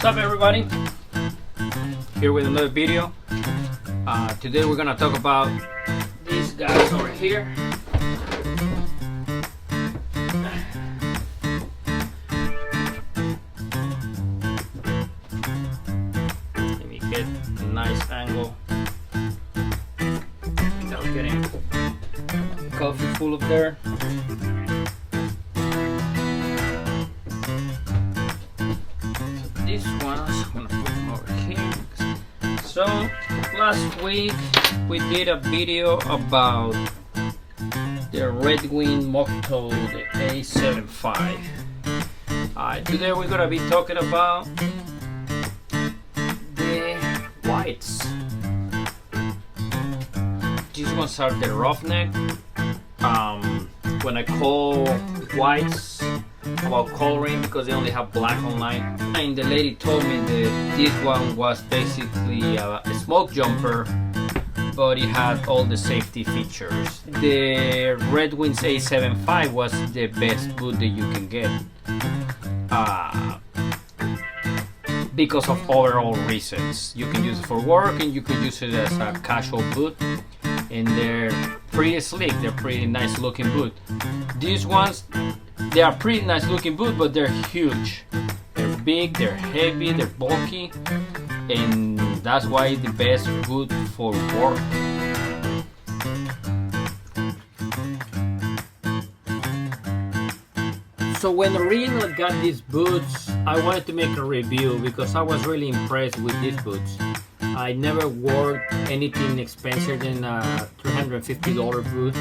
What's up, everybody? Here with another video. Today we're gonna talk about these guys over here. Let me get a nice angle without getting coffee full up there. These ones, I'm gonna put them over here. So last week we did a video about the Red Wing Mocktail, the A75. Today we're gonna be talking about the whites. These ones are the Roughneck. When I call whites about coloring, because they only have black online, and the lady told me that this one was basically a smoke jumper, but it had all the safety features. The Red Wings A75 was the best boot that you can get because of overall reasons. You can use it for work and you can use it as a casual boot, and they're pretty slick. They're pretty nice looking boot. These ones, they are pretty nice looking boot, but they're huge. They're big, they're heavy, they're bulky, and that's why the best boot for work. So when originally got these boots, I wanted to make a review because I was really impressed with these boots. I never wore anything expensive than a $350 boot.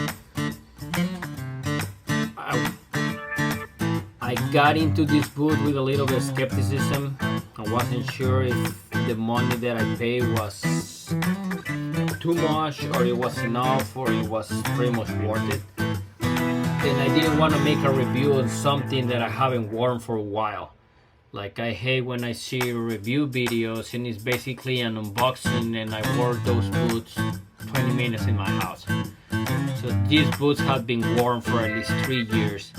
I got into this boot with a little bit of skepticism. I wasn't sure if the money that I paid was too much, or it was enough, or it was pretty much worth it. And I didn't want to make a review on something that I haven't worn for a while. Like, I hate when I see review videos and it's basically an unboxing and I wore those boots 20 minutes in my house. So these boots have been worn for at least 3 years,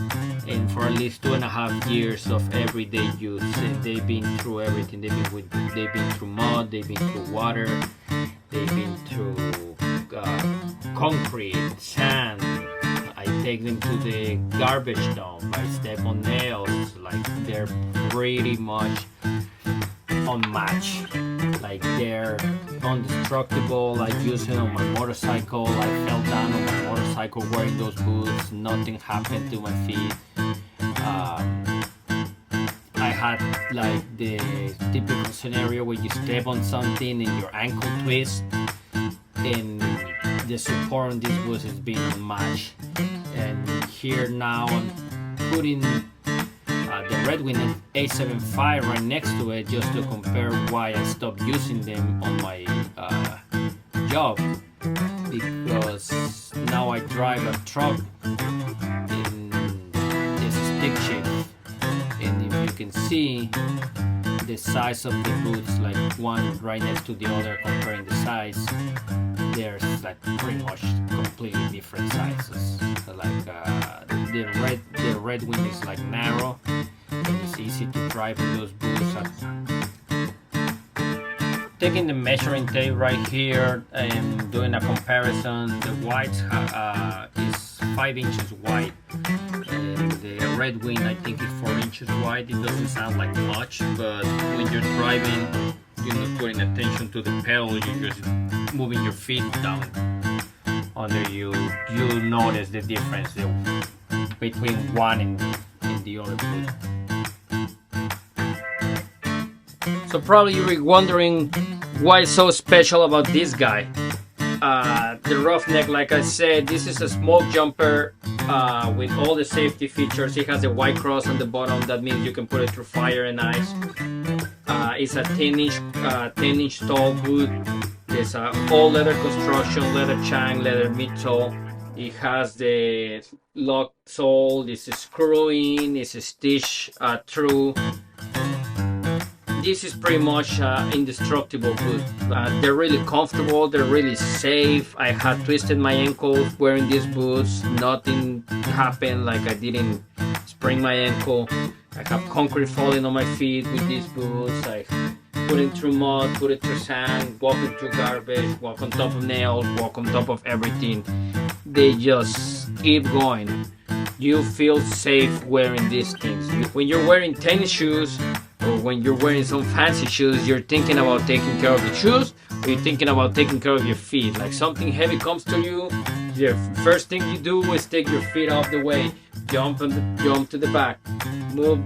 and for at least 2.5 years of everyday use. And they've been through everything. They've been through mud, they've been through water, they've been through concrete, sand. I take them to the garbage dump. I step on nails. Like, they're pretty much unmatched. Like, they're indestructible. I use it on my motorcycle. I fell down on my motorcycle wearing those boots. Nothing happened to my feet. I had like the typical scenario where you step on something and your ankle twists, and the support on these boots is being unmatched. And here now I'm putting the Red Wing A75 right next to it just to compare why I stopped using them on my job, because now I drive a truck in this stick shift, and if you can see the size of the boots, like one right next to the other, comparing the size, there's like pretty much completely different sizes. Like the Red Wing is like narrow, and it's easy to drive with those boots. Taking the measuring tape right here and doing a comparison, the white is 5 inches wide, and the Red Wing I think is 4 inches wide. It doesn't sound like much, but when you're driving, you're not putting attention to the pedal, you're just moving your feet down under you. You'll notice the difference between one and the other boot. So probably you're wondering why it's so special about this guy. The Roughneck, like I said, this is a smoke jumper with all the safety features. It has a white cross on the bottom. That means you can put it through fire and ice. It's a 10-inch tall boot. It's all leather construction, leather chine, leather midsole. It has the lock sole. This is screw-in. It's a stitch through. This is pretty much indestructible boot. They're really comfortable. They're really safe. I had twisted my ankle wearing these boots. Nothing happened. Like, I didn't sprain my ankle. I have concrete falling on my feet with these boots. I put it through mud, put it through sand, walk it through garbage, walk on top of nails, walk on top of everything. They just keep going. You feel safe wearing these things. When you're wearing tennis shoes or when you're wearing some fancy shoes, you're thinking about taking care of the shoes, or you're thinking about taking care of your feet. Like something heavy comes to you, the first thing you do is take your feet off the way, jump to the back, move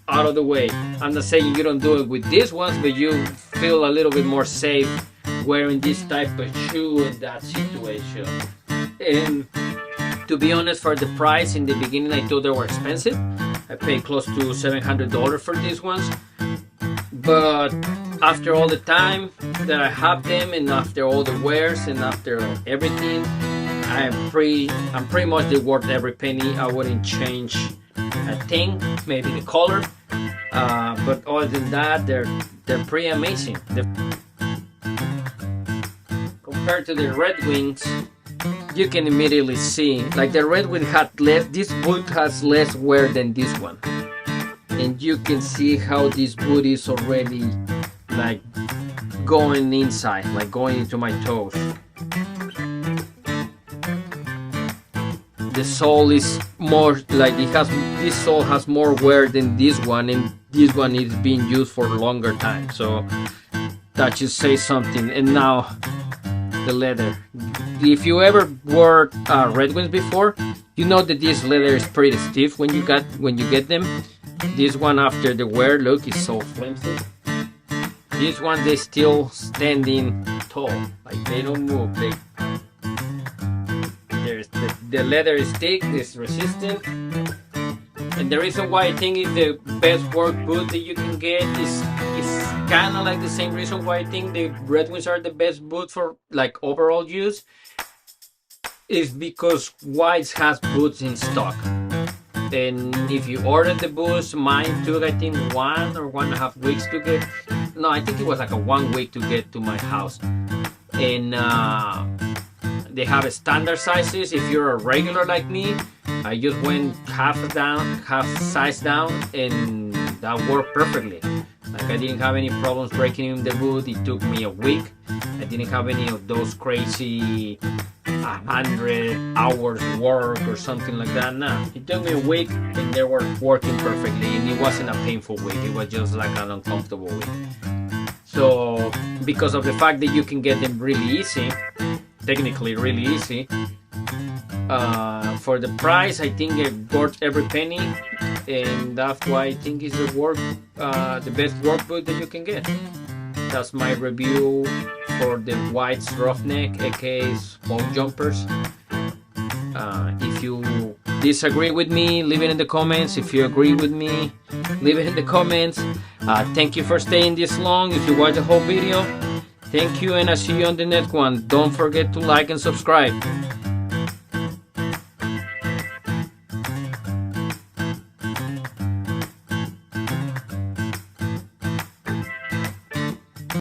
out of the way. I'm not saying you don't do it with these ones, but you feel a little bit more safe wearing this type of shoe in that situation. And to be honest, for the price in the beginning, I thought they were expensive. I paid close to $700 for these ones. But after all the time that I have them, and after all the wears, and after everything, I'm pretty much they worth every penny. I wouldn't change a thing, maybe the color. But other than that, they're pretty amazing. Compared to the Red Wings, you can immediately see, like the Red Wing had less, this boot has less wear than this one. And you can see how this boot is already like going inside, like going into my toes. The sole is more like this sole has more wear than this one, and this one is being used for a longer time, so that should say something. And now the leather. If you ever wore Red Wings before, you know that this leather is pretty stiff when you get them. This one, after the wear, look, is so flimsy. This one, they still standing tall, like they don't move. The leather is thick, it's resistant, and the reason why I think it's the best work boot that you can get is kind of like the same reason why I think the Red Wings are the best boot for like overall use, is because Whites has boots in stock. And if you order the boots, mine took I think 1 or 1.5 weeks to get. No, I think it was like a 1 week to get to my house. And they have a standard sizes. If you're a regular like me, I just went half size down, and that worked perfectly. Like I didn't have any problems breaking in the boot. It took me a week. I didn't have any of those crazy 100 hours work or something like that. No, it took me a week, and they were working perfectly, and it wasn't a painful week. It was just like an uncomfortable week. So because of the fact that you can get them really easy, technically really easy, for the price, I think it worth every penny, and that's why I think it's the best work boot that you can get. That's my review for the White's Roughneck, aka Smoke Jumpers. If you disagree with me, leave it in the comments. If you agree with me, leave it in the comments. Thank you for staying this long. If you watch the whole video, thank you, and I'll see you on the next one. Don't forget to like and subscribe.